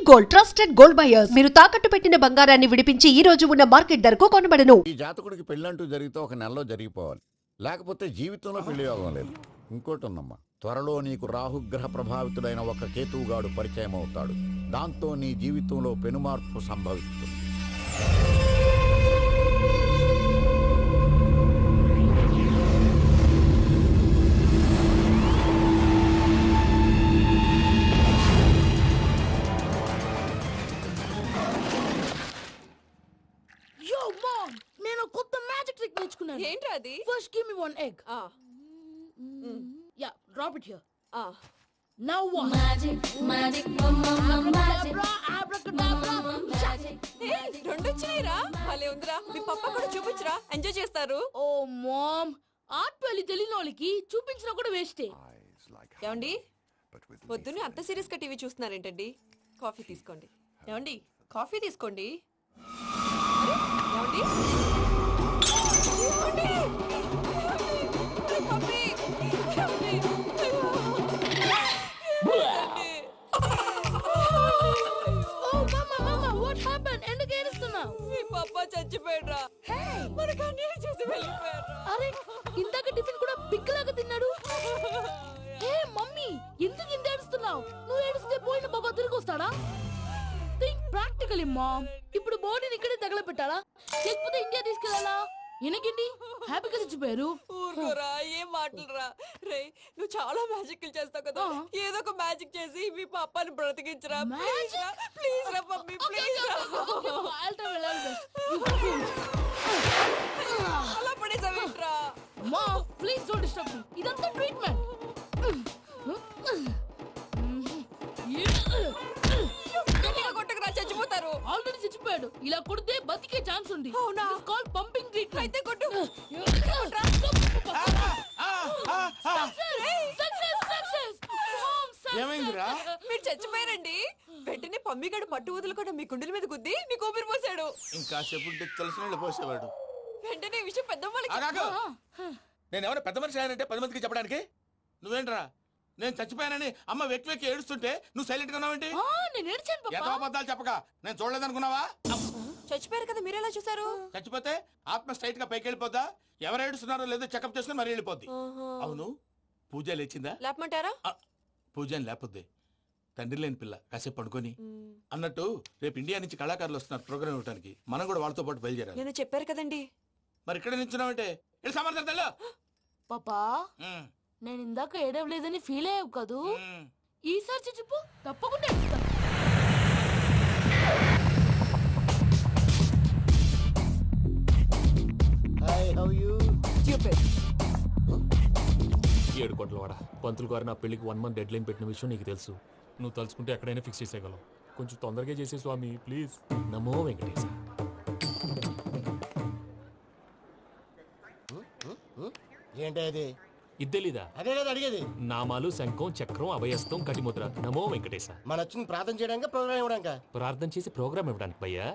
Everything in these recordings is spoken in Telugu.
గోల్డ్ ట్రస్టెడ్ గోల్డ్ బయర్స్ మీరు తాకట్టు పెట్టిన బంగారాన్ని విడిపించి ఈ రోజు ఉన్న మార్కెట్ ధరకు కొనబడను. ఈ జాతకుడికి పెళ్ళంటూ జరిగితే ఒక నెలలో జరిగిపోవాలి, లేకపోతే జీవితంలో పెళ్లి యోగం లేదు. ఇంకోటి ఉందమ్మా, త్వరలో నీకు రాహుగ్రహ ప్రభావితుడైన ఒక కేతువుగాడు పరిచయం అవుతాడు. దాంతో నీ జీవితంలో పెనుమార్పు సంభవిస్తుంది. ఏంట్రా అది? First give me one egg. Yeah, drop it here. Now what? Magic, magic, mama, magic. Abracadabra. రెండు వచ్చినాయిరా, భలే ఉందిరా. మీ పప్ప కూడా చూపించరా, ఎంజాయ్ చేస్తారు. Oh mom, ఆర్ట్ పెళ్లి తెలియని వాళ్ళకి చూపించినా కూడా వేస్టే. ఏమండి, పొద్దున్నే అంత సీరియస్ గా టీవీ చూస్తున్నారేంటండి? కాఫీ తీసుకోండి. ఏమండి, కాఫీ తీసుకోండి. ఏమండి, చచ్చిపోయాడ్రా. మనకు అన్యాయం చేసి వెళ్ళిపోయాడ్రా. అరే ఇందాక టిఫిన్ కూడా పిక్కలాగా తిన్నాడు. హే మమ్మీ, ఎందుకు ఇంత ఏడుస్తున్నావు? నువ్వు ఏడిస్తే పోయిన బాబా తిరిగి వస్తాడా? Think practically ma'am. ఇప్పుడు బాడీని ఇక్కడే తగలబెట్టాలా లేకపోతే ఇండియా తీసుకెళ్ళాలా? ఎనకండి హ్యాపీగా చచ్చిపోయారు. ఊరుకోరా, ఏం మాటలురా. రే, నువ్వు చాలా మ్యాజిక్ చేస్తావు కదా, ఏదో ఒక మ్యాజిక్ చేసి మీ పాపాని బ్రతికించరా. ప్లీజ్ రా మమ్మీ, ప్లీజ్ రా. అలా పడేసావేంట్రా? Mom please don't disturb me. ఇదంతా ట్రీట్మెంట్. కొట్టకురా, చచ్చిపోతారు. ఆల్రెడీ చచ్చిపోయాడు. ఇలా కొడితే బతికే ఛాన్స్ ఉంది. అవునా? Called pumping treatment. అయితే కొట్టు. ఏమైందిరా? మీరు చచ్చిపోయారండి. వెంటనే పమ్మిగాడు పట్టు వదులుకుండా మీ గుండెల మీద గుద్ది మీకు ఊపిరి పోసాడు. ఇంకా చెప్పు తెలిసిన పోసేవాడు. వెంటనే ఈ విషయం పెద్ద నేను ఎవరైనా పెద్ద మనిషి అంటే 10 మందికి చెప్పడానికి నువ్వేంట్రా? నేను చచ్చిపోయానని అమ్మ వెక్కి వెక్కి ఏడుస్తుంటే నువ్వు సైలెంట్ గా ఉన్నావేంటి? నేను ఏడ్చాను పాపా. ఎంతో అబద్ధాలు చెప్పక నేను చూడలేదనుకున్నావా? చచ్చిపోయారు కదా, మీరెలా చూసారు? చచ్చిపోతే ఆత్మ స్ట్రైట్ గా పైకి వెళ్ళిపోద్దా? ఎవరు ఏడుస్తున్నారో లేదో చెకప్ చేసుకుని మరీ వెళ్ళిపోద్ది. అవును, పూజ లేచిందా? లేపమంటారా? పూజ లేకపోద్ది. తండ్రి లేని పిల్ల కాసేపు పడుకొని. అన్నట్టు రేపు ఇండియా నుంచి కళాకారులు వస్తున్నారు ప్రోగ్రామ్ ఇవ్వడానికి. మనం కూడా వాళ్ళతో పాటు బయలుదేరాలి. నేను చెప్పారు కదండి. మరి ఇక్కడ నిల్చున్నావంటే సమర్థన పాపా, నేను ఇందాక ఏడవలేదని ఫీల్ అయ్యావు కదూ? ఈసారి చచ్చిపో, తప్పకుండా ఏడుస్తా. ఏడు కోట్ల వాడ పంతులు గారు నా పెళ్లికి 1 month డెడ్ లైన్ పెట్టిన విషయం నీకు తెలుసు. నువ్వు తలుచుకుంటే ఎక్కడైనా ఫిక్స్ చేసేయగలవు. కొంచెం తొందరగా చేసే స్వామి ప్లీజ్. నమో వెంకటేశ. ఏంటి అది? ఇద్దెలీదా? అదే కదా అడిగేది. నామాలు, శంఖం, చక్రం, అభయస్తం, కటిముద్ర. నమో వెంకటేశ. మన వచ్చింది ప్రార్థన చేయడానికి, ప్రోగ్రామ్ ఇవ్వడానికి. ప్రార్థన చేసి ప్రోగ్రామ్ ఇవ్వడానికి భయ్యా.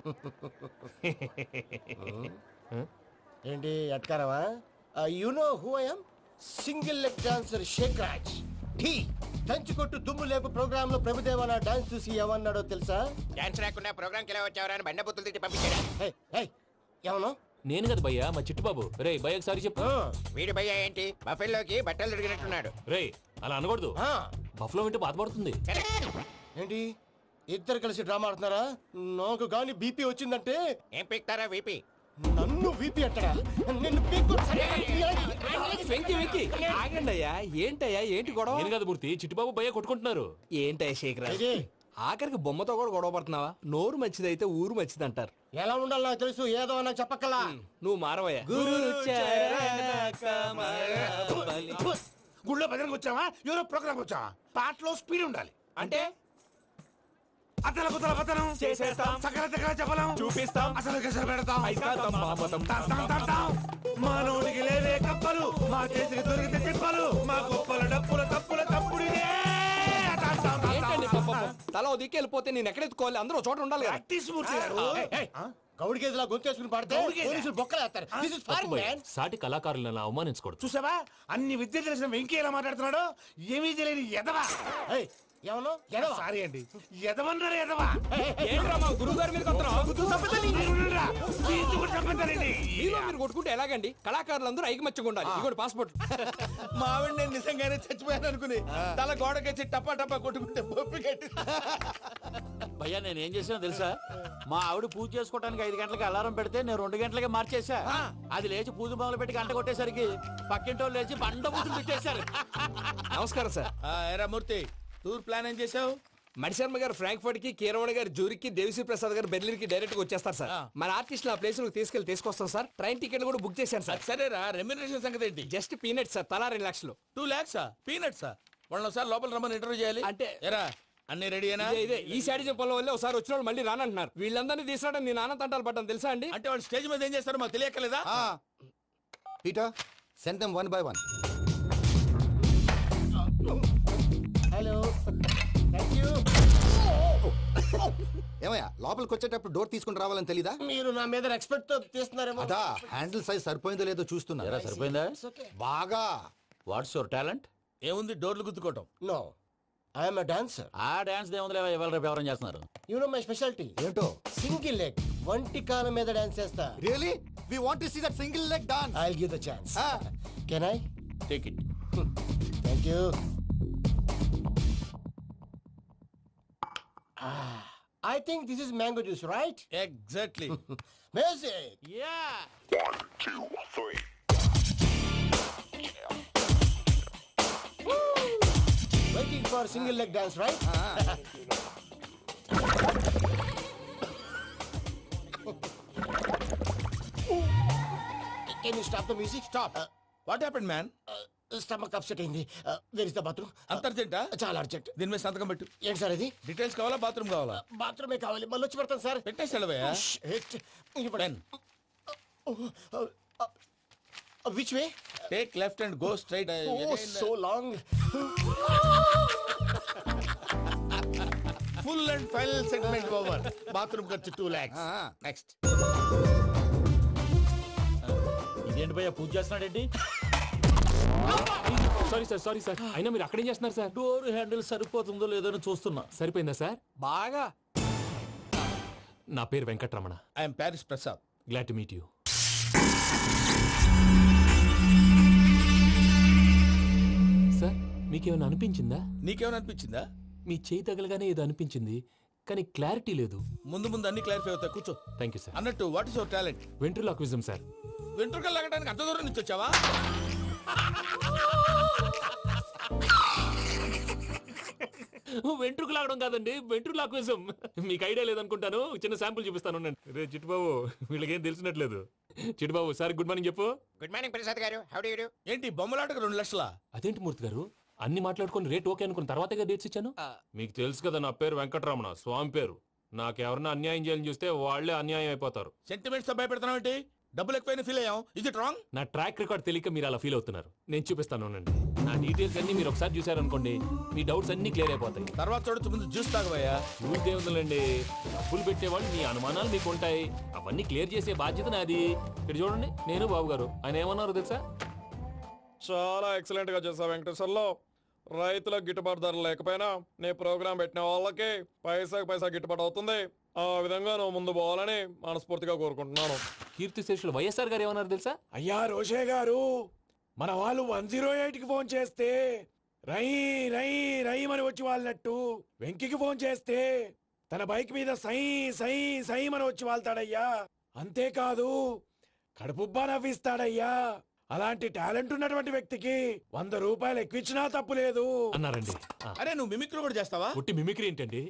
ఏంటి అట్కారమా? You know who I am? Single leg dancer Sheikh Raj. దంచుకొట్టు దుమ్ము లేపు ప్రోగ్రామ్ లో ప్రభుదేవ నా డాన్స్ చూసి ఏమన్నాడో తెలుసా? డాన్స్ రాకుండా ప్రోగ్రామ్ కి ఎలా వచ్చావరా అని బండ బుద్ధులు తిట్టి పంపించాడు. ఏమను? నేను కదా భయ్యా, మా చిట్టుబాబు. రే భయ్య ఒకసారి చెప్పు. వీడి భయ్య ఏంటి బఫెల్లోకి బట్టలు తిరిగినట్టున్నాడు. రే అలా అనకూడదు, బఫ్లో వింటే బాధపడుతుంది. ఏంటి ఇద్దరు కలిసి డ్రామా ఆడుతున్నారా? నాకు గాని బీపీ వచ్చిందంటే ఏం పీక్తారా వీపీ? నన్ను వీపీ అట్టడా? నిన్ను ఆగండి అయ్యా, ఏంటయ్యా ఏంటి గొడవ? నేను కదా మూర్తి, చిట్టుబాబు భయ్య కొట్టుకుంటున్నారు. ఏంటయ్యా శేఖర్, ఆఖరికి బొమ్మతో కూడా గొడవ పడుతున్నావా? నోరు మంచిదైతే ఊరు మంచిది అంటారు. ఎలా ఉండాలి నాకు తెలుసు, ఏదో నాకు చెప్పక్కలా. నువ్వు మారవయ్యా. గుళ్ళో భజనకు వచ్చావా? ఎవరో ప్రోగ్రామ్ వచ్చావా? పాటలో స్పీడ్ ఉండాలి. అంటే అతల కుతల పతనం చేసేస్తాం, సకల దగ్గర చెప్పలేం, చూపిస్తాం, అసలు గసలు పెడతాం. అయితాం. మానవుడికి లేవే కప్పలు, మా చేతికి దొరికితే తిప్పలు, మా గొప్పల డప్పుల తప్పుల తప్పుడిదే. ఏంటండి పాపం? తల ఓ దిక్కు వెళ్ళిపోతే నేను ఎక్కడ ఎత్తుకోవాలి? అందరూ చోట ఉండాలి కదా. గౌడి గేదెలా గొంతేసుకుని పాడితే పోలీసులు బొక్కలేస్తారు. This is foreign, man. సాటి కళాకారులను అవమానించకూడదు. చూసావా అన్ని విద్య తెలిసిన వెంకీ ఎలా మాట్లాడుతున్నాడు? ఏమీ తెలియని ఎదవా. ఏమను ఎడవ సారీ అండి ఎదవన్నారు ఎదవా ఏంట్రా మా గురువు గారి మీద మీరు కొట్టుకుంటే ఎలాగండి? కళాకారులందరూ ఐకమత్యంగా ఉండాలి. ఇదిగోటి పాస్పోర్ట్. మా ఆవిడ నేను నిజంగానే చచ్చిపోయాను అనుకుని తల గోడకొచ్చి టపా టపా కొట్టుకుంటే బొప్పి కట్టి భయ్యా నేనేం చేసినా తెలుసా? మా ఆవిడ పూజ చేసుకోవడానికి 5 గంటలకి అలారం పెడితే నేను 2 గంటలకి మార్చేసా. అది లేచి పూజ మొదలు పెట్టి గంట కొట్టేసరికి పక్కింటోళ్ళు లేచి బండ పూజలు పెట్టేశారు. నమస్కారం సార్. ఎరా మూర్తి టూర్ ప్లాన్ ఏం చేసావు? మణిశర్మ గారు ఫ్రాంక్ఫర్ట్ కి, కీరవాణి గారు జూరిక్ కి, దేవిశ్రీ ప్రసాద్ గారు బెర్లిన్ కి డైరెక్ట్ గా వచ్చేస్తారు సార్. మన ఆర్టిస్ట్ ఆ ప్లేస్ తీసుకొస్తాం సార్. ట్రైన్ టికెట్ కూడా బుక్ చేశాను సార్. సరేరా రెమ్యూనరేషన్ సంగతి ఏంటి? జస్ట్ పీనట్ సార్, తలా 2 లక్షలు. 2 lakhs పీనట్సా? వాళ్ళని ఒకసారి లోపల రమ్మని ఇంటర్వ్యూ చేయాలి. అంటే ఎరా అన్ని రెడీ అయినా? ఇదే ఈ శాడిజం పొలం వల్ల ఒకసారి వచ్చిన వాళ్ళు మళ్ళీ రానంటున్నారు. వీళ్ళందరినీ తీసుకురావడం నేను నాన్న తంటాలు పడ్డాను తెలుసా అండి? అంటే వాళ్ళు స్టేజ్ మీద ఏం చేస్తారో మాకు తెలియక్కలేదా? Peter send them 1 by 1. Hello thank you. ఏమయ్యా లోపలికి వచ్చేటప్పుడు డోర్ తీసుకుని రావాలని తెలీదా? మీరు నా మీద ఎక్స్పెక్ట్ తో తీస్తున్నారేమో. అదా హ్యాండిల్ సైజ్ సరిపోయిందో లేదో చూస్తున్నా. ఎరా సరిపోయిందా? బాగా. What's your talent? ఏముంది డోర్లు గుద్దుకోవటం. No I'm a dancer. ఆ డాన్స్ దేవుందిలే, ఎవరు రేపు ఎవరైనా చేస్తున్నారు. యు నో మై స్పెషాలిటీ ఏంటో? సింగిల్ లెగ్, వంటి కాలం మీద డాన్స్ చేస్తా. Really we want to see that single leg dance. I will give the chance. Can I? Take it. Thank you. I think this is mango juice, right? Exactly. Music. Yeah Waiting for single leg dance, right? Can you stop the music? Stop. What happened, man? Stomach upset అయింది. Where is the bathroom? అంత అర్జెంటా? చాలా అర్జెంట్. దీని మీద సంతకం పెట్టు. ఏంటి సార్ ఇది? డీటెయిల్స్ కావాలా బాత్రూమ్ కావాలా? బాత్రూమే కావాలి. మళ్ళీ వచ్చి పెడతాను సార్. పెట్టేసి వెళ్ళవయ్యా. Pen. Which way? Take left and go straight. Oh, so long. Full and final segment over. Bathroom ఖర్చు 2 lakhs. Next. ఇదేంటి భయ్యా పూజ చేస్తున్నాడేంటి? Sorry sir. అయినా మీరు అక్కడేం చేస్తున్నారు సార్? డోర్ హ్యాండిల్ సరిపోతుందో లేదో అని చూస్తున్నా. సరిపోయిందా సార్? బాగా. నా పేరు Venkatramana. I am Paris Prasad. Glad to meet you. Sir మీకేమైనా అనిపించిందా? నీకేమైనా అనిపించిందా? మీ చేయి తగలగానే ఏదో అనిపించింది, కానీ క్లారిటీ లేదు. ముందు అన్ని క్లారిఫై అవుతాయి. కూర్చో. Thank you sir. అన్నట్టు what is your talent? Ventriloquism sir. వెంట్రుకలు లాగడానికి అంత దూరం నుంచి వచ్చావా? వెంట్రుకు లాగడం కాదండి, వెంట్రులాక్విజం. మీకు ఐడియా లేదనుకుంటాను. చిన్న శాంపుల్ చూపిస్తాను. రే చిట్టుబాబు, వీళ్ళకేం తెలిసినట్లేదు. చిట్టుబాబు సార్ గుడ్ మార్నింగ్ చెప్పు. Good morning Prasad garu. How do you do? ఏంటి బొమ్మలాటకు 2 లక్షలా? అదేంటి మూర్తి గారు, అన్ని మాట్లాడుకొని రేట్ ఓకే అనుకున్న తర్వాతగా డేట్స్ ఇచ్చాను. మీకు తెలుసు కదా నా పేరు వెంకటరమణ, స్వామి పేరు. నాకెవరన్నా అన్యాయం చేయాలని చూస్తే వాళ్లే అన్యాయం అయిపోతారు. సెంటిమెంట్స్ తో భయపెడతావు ఏంటి? డబ్బులు ఎక్కువైనా ఫీల్ అయ్యాం. ఇది రాంగ్. నా ట్రాక్ రికార్డ్ తెలియక మీరు అలా ఫీల్ అవుతున్నారు. నేను చూపిస్తాను ఉండండి. నా డీటెయిల్స్ అన్ని మీరు ఒకసారి చూసారనుకోండి, మీ డౌట్స్ అన్ని క్లియర్ అయిపోతాయి. తర్వాత చూడొచ్చు, ముందు జ్యూస్ తాగబోయా. చూస్తే ఉందండి, డబ్బులు పెట్టేవాళ్ళు మీ అనుమానాలు మీకు ఉంటాయి. అవన్నీ క్లియర్ చేసే బాధ్యత నాది. ఇక్కడ చూడండి, నేను బాబు గారు. ఆయన ఏమన్నారు తెలుసా? చాలా ఎక్సలెంట్ గా చేసా వెంకటేశ్వర్లో. రైతులకు గిట్టుబాటు ధర లేకపోయినా నీ ప్రోగ్రాం పెట్టిన వాళ్ళకి పైసా గిట్టుబాటు అవుతుంది. ఆ విధంగా నువ్వు ముందు పోవాలని మనస్ఫూర్తిగా కోరుకుంటున్నాను. కీర్తి శేషులు వైఎస్ఆర్ గారు ఏమన్నారు తెలుసా? అయ్యా రోషే గారు, మన వాళ్ళు 108కి ఫోన్ చేస్తే రై రై రై అని వచ్చి వాళ్ళనట్టు, వెంకికి ఫోన్ చేస్తే తన బైక్ మీద సై సై సై అని వచ్చి వాళ్తాడయ్యా. అంతేకాదు కడుపుబ్బా నవ్విస్తాడయ్యా. అలాంటి టాలెంట్ ఉన్నటువంటి వ్యక్తికి 100 రూపాయలు ఎక్కువచ్చినా తప్పు లేదు అన్నారండి. అరే నువ్వు మిమిక్రీ కూడా చేస్తావా? ఒట్టి మిమిక్రీ ఏంటండి,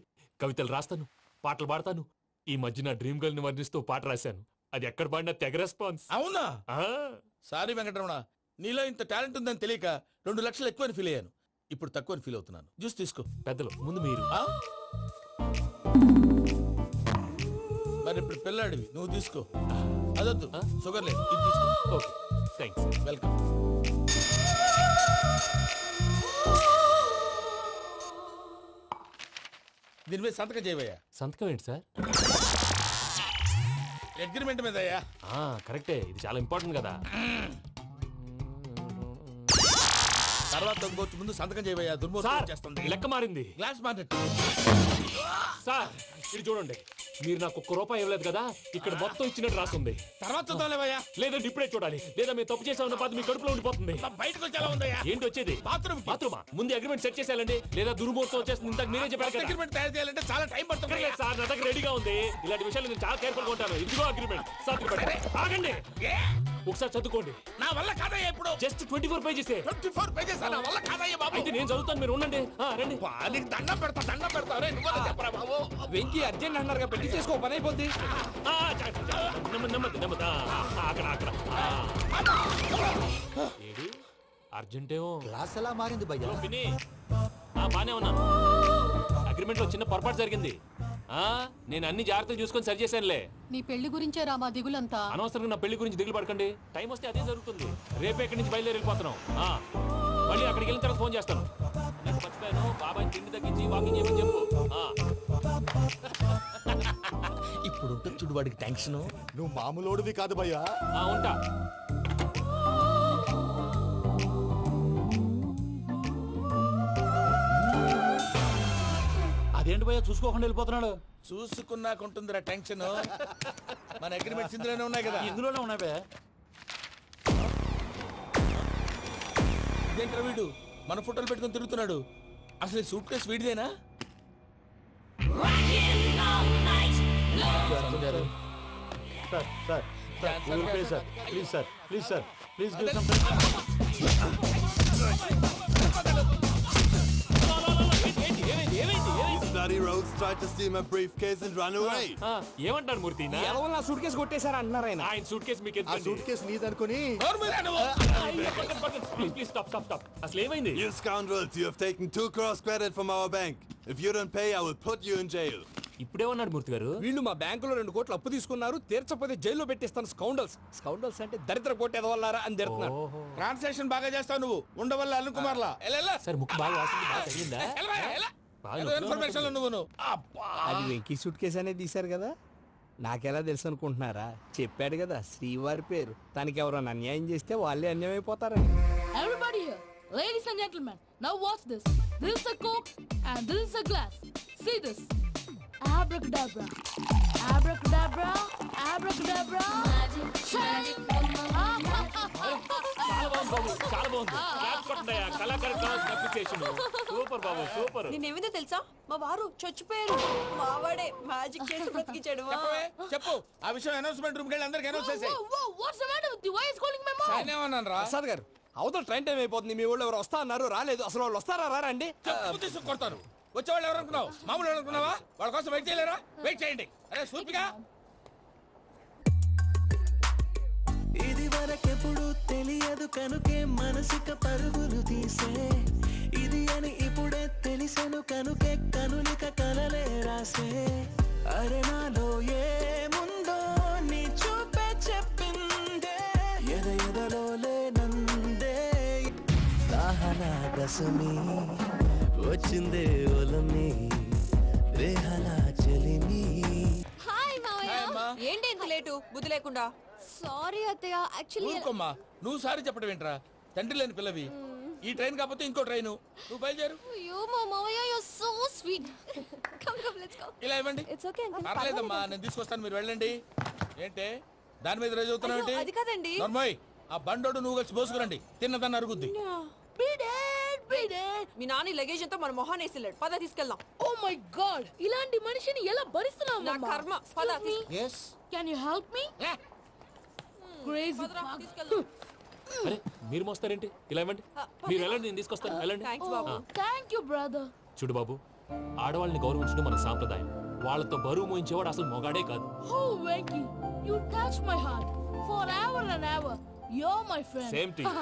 కవితలు రాస్తాను, పాటలు పాడతాను. ఈ మధ్య నా డ్రీమ్ గర్ల్ ని వర్ణిస్తూ పాట రాశాను. అది ఎక్కడ పాడినా తెగ రెస్పాన్స్. అవునా? సారీ వెంకటరమణ, నీలో ఇంత టాలెంట్ ఉందని తెలియక 2 లక్షలు ఎక్కువని ఫీల్ అయ్యాను. ఇప్పుడు తక్కువని ఫీల్ అవుతున్నాను. జ్యూస్ తీసుకో. పెద్దలు ముందు మీరు. మరి ఇప్పుడు పిల్లాడివి, నువ్వు తీసుకో. అదొద్దు, షుగర్ లేదు, ఇది తీసుకో. Okay thanks. వెల్కమ్. దీని మీద సంతకం చేయవయ్యా. సంతకం ఏంటి సార్? అగ్రిమెంట్ మీద అయ్యా. కరెక్టే, ఇది చాలా ఇంపార్టెంట్ కదా. తర్వాత ఇంకొచ్చి ముందు సంతకం చేయబోయా దుర్మోహం చేస్తుంది. లెక్క మారింది. గ్లాస్ మార్కెట్ సార్ ఇది చూడండి, మీరు నాకు ₹1 ఇవ్వలేదు కదా, ఇక్కడ మొత్తం ఇచ్చినట్టు రాస్తుంది. తర్వాత చూద్దాంలేవయ్యా. లేదంటే ఇప్పుడే చూడాలి, లేదా మీరు తప్పు చేసామన్న బాధ మీ కడుపులో ఉండిపోతుంది. బయటకు వచ్చేలా ఉందయ్యా. ఏంటి వచ్చేది? బాత్రూమా ముందు అగ్రిమెంట్ సెట్ చేసేయాలండి, లేదా దుర్మూర్తం వచ్చేస్తుంది. ఇంతకు మీరే చెప్పారు కదా. అగ్రిమెంట్ తయారు చేయాలంటే చాలా టైం పడుతుంది. లేదు సార్, నా దగ్గర రెడీగా ఉంది. ఇలాంటి విషయాలు నేను చాలా కేర్ఫుల్ గా ఉంటాను. ఇదిగో అగ్రిమెంట్. ఆగండి, ఒకసారి చదువుకోండి. నా వల్ల కాదయ్యా. ఇప్పుడు జస్ట్ 24 పేజెస్. 24 పేజెస్ నా వల్ల కాదయ్యా బాబు. అయితే నేను చదువుతాను, మీరు ఉండండి. రండి. నీకు దండం పెడతా. రే నువ్వు చెప్పరా బాబు. వెంకీ అర్జెంట్ అన్నారు పెళ్లి చేసుకో, పని అయిపోద్ది. నెమ్మది. అక్కడ ఏడి అర్జెంటేమో. క్లాస్ ఎలా మారింది భయ్యా? పిన్ని, బానే ఉన్నాను. అగ్రిమెంట్ లో చిన్న పొరపాటు జరిగింది. నేను అన్ని జాగ్రత్తలు చూసుకొని సరి చేశానులే. నీ పెళ్లి గురించే రా మా దిగులంతా. అనవసరంగా నా పెళ్లి గురించి దిగులు పడకండి. టైం వస్తే అదే జరుగుతుంది. రేపే ఇక్కడి నుంచి బయలుదేరి వెళ్ళిపోతున్నాం. మళ్ళీ అక్కడికి వెళ్ళిన తర్వాత ఫోన్ చేస్తాను. నాకు మర్చిపోయాను, బాబాయ్ తిండి తగ్గించి వాకింగ్ చేయమని చెప్పు. ఇప్పుడు ఉంటుంది చూడు వాడికి టెన్షన్. నువ్వు మామూలోడివి కాదు భయ్యా. ఉంటా. అదేంటి భయ్యా చూసుకోకుండా వెళ్ళిపోతున్నాడు? చూసుకున్నాకుంటుందిరా టెన్షన్. మన అగ్రిమెంట్స్ ఇందులోనే ఉన్నాయి కదా. ఇందులోనే ఉన్నాయి భయ్యా. ఇదేంట్రా వీడు మన ఫోటోలు పెట్టుకొని తిరుగుతున్నాడు? అసలు ఈ సూట్ కేసు వీడిదేనా? ఏమంటారు మూర్తి? నా సూట్ కేసు కొట్టేశారా అంటున్నారు ఆయన. ఆయన సూట్ కేసు మీకు సూట్ కేసు నీదనుకుని. Please stop. అసలు ఏమైంది? You scoundrels, you have taken 2 crores credit from our bank. If you don't pay, I will put you in jail. ఇప్పుడేమన్నాడు మూర్తి గారు? వీళ్ళు మా బ్యాంకులో 2 కోట్లు అప్పు తీసుకున్నారు, తీర్చకపోతే జైల్లో పెట్టిస్తాను. స్కౌండల్స్ అంటే దరిద్ర కోట ఎదవల్లారా అని తిడుతున్నారు. ట్రాన్సాక్షన్ బాగా చేస్తావు నువ్వు. ఉండవల్ల అరుణ్ కుమార్ లా సార్ ముక్కు బాగా వాసింది, బాగా తగిలిందా? ఇన్ఫర్మేషన్ నువ్వు. అది వెంకీ సూట్ కేసు అనేది తీశారు కదా, నాకెలా తెలుసు అనుకుంటున్నారా? చెప్పాడు కదా శ్రీవారి పేరు. తనకి ఎవరైనా అన్యాయం చేస్తే వాళ్ళే అన్యాయం అయిపోతారని. Everybody here, ladies and gentlemen, now watch this. This is a Coke and this is a glass. See this. Abracadabra. Abracadabra. Abracadabra. చాలా బాగుంది. సూపర్ బాబు, సూపర్. నేనేమిందో తెలుసా, మా వారు చచ్చిపోయారు. మావాడే మ్యాజిక్ చేసి బ్రతికించాడు. చెప్పు ఆ విషయం. అనౌన్స్మెంట్ రూమ్ కెళ్ళి అందరికి అనౌన్స్ చేసేయ్. What's the matter with you? Why is calling my mom? నేనేమన్నాను రా? ప్రసాద్ గారు, అవతల ట్రైన్ టైం అయిపోతుంది. మీ వాళ్ళు ఎవరు వస్తా అన్నారు, రాలేదు. అసలు వాళ్ళు వస్తారా రారా అండి? తీసుకు కొడతారు. వచ్చేవాళ్ళు ఎవరు అనుకున్నావు? మామూలు అనుకున్నావా? వాళ్ళ కోసం వెయిట్ చేయలేరా? వెయిట్ చేయండి. అరే సూపిగా. ఇది వరకెప్పుడు తెలియదు కనుకే మనసుక పరుగులు తీసే, ఇది అని ఇప్పుడే తెలిసెను కనుకే కనులిక కలలే రాసే. అరే నాలో ఏముందో నీ చూపే చెప్పిందే, ఎదలో లేనందే దాహనా గసమి వచ్చిందే ఒలమి రేహనా చెలిమి. హాయ్ మావయ్య. ఏంటి ఇంత లేటు? బుద్ధి లేకుండా. సారీ అత్తయ్య, యాక్చువల్లీ ఊరుకోమ్మా. నువ్వు సారీ చెప్పడం ఏంట్రా? తండ్రి లేని పిల్లవి. ఈ ట్రైన్ కాకపోతే ఇంకో ట్రైన్. నువ్వు బయలుదేరు. అయ్యో మా మావయ్య, you are so sweet. Come let's go. ఇలా ఇవ్వండి. It's okay uncle. పర్లేదమ్మా, నేను తీసుకొస్తాను, మీరు వెళ్ళండి. ఏంటే దాని మీద రోజు చదువుతున్నావు ఏంటి? అది కాదండి. నర్మోయ్, ఆ బండోడు నువ్వు కలిసి పోసుకురండి. తిన్నదాన్ని అరుగుద్ది. మీ నాని లగేజ్ అంతా మన మొహాన్ వేసిల్లాడు. పద తీసుకెళ్దాం. Oh my god, ఇలాంటి మనిషిని ఎలా భరిస్తున్నావు? నా కర్మ. పద. Yes. Can you help me? Crazy. తీసుకెళ్దాం. అరే మీరు మోస్తారేంటి? ఇలా ఇవ్వండి. మీరు వెళ్ళండి, నేను తీసుకొస్తాను. వెళ్ళండి. Thanks Babu. Thank you brother. చూడు బాబు, ఆడవాళ్ళని గౌరవించడం మన సాంప్రదాయం. వాళ్ళతో బరువు మోయించేవాడు అసలు మొగాడే కాదు. Oh Venky, you touch my heart forever and ever. You're my friend. Same to you.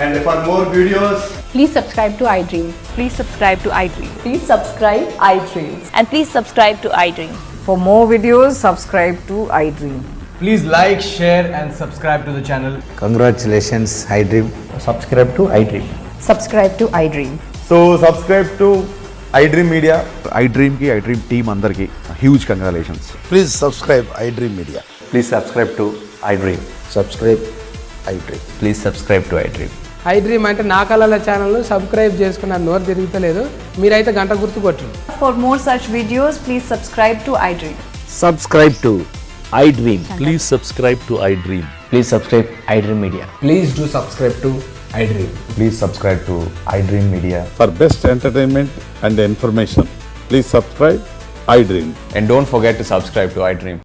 And for more videos, please subscribe to iDream. please subscribe to iDream. Please subscribe iDream. And please subscribe to iDream. For more videos, subscribe to iDream. Please like, share and subscribe to the channel. Congratulations, iDream. Subscribe to iDream. Subscribe to iDream. So subscribe to iDream Media. iDream ki, iDream team andarki huge congratulations. Please subscribe iDream Media. Please subscribe to iDream. Subscribe iDream. Please subscribe to iDream. I dream అంటే నా కళల ఛానల్ను సబ్స్క్రైబ్ చేసుకున్న నోరు తిరుగుతలేదు. మీరైతే గంట గుర్తు కొట్టండి. For more such videos, please subscribe to iDream. Subscribe to iDream. Please subscribe to iDream. Please subscribe iDream Media. Please do subscribe to iDream. Please subscribe to iDream Media. For best entertainment and information, please subscribe iDream. And don't forget to subscribe to iDream.